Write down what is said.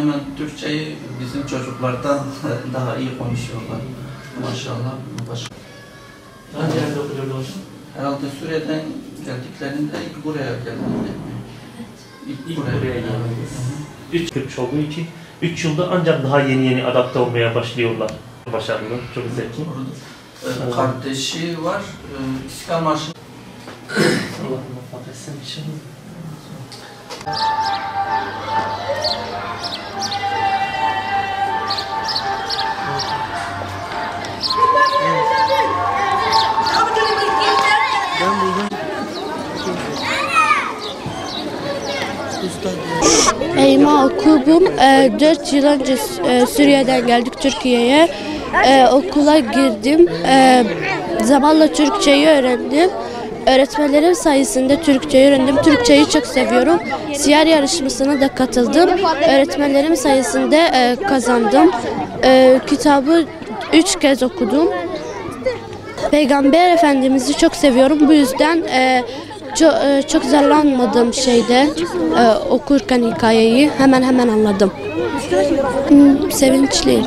hemen Türkçeyi bizim çocuklardan daha iyi konuşuyorlar. Maşallah. Hangi yerde okuyordu hocam? Herhalde Suriye'den geldiklerinde ilk buraya geldiler. İlk buraya geldiniz. 3 Türkçe olduğu için 3 yılda ancak daha yeni adapte olmaya başlıyorlar. Başarılı, çok zeki. Kardeşi var, İstiklal Marşı. Allah muhafaza etsin inşallah. Eyma Okubum. 4 yıl önce Suriye'den geldik Türkiye'ye. Okula girdim. Zamanla Türkçeyi öğrendim. Öğretmenlerim sayesinde Türkçeyi öğrendim. Türkçeyi çok seviyorum. Siyer yarışmasına da katıldım. Öğretmenlerim sayesinde kazandım. Kitabı 3 kez okudum. Peygamber Efendimiz'i çok seviyorum. Bu yüzden çok zorlanmadım okurken hikayeyi hemen anladım. Sevinçliyim.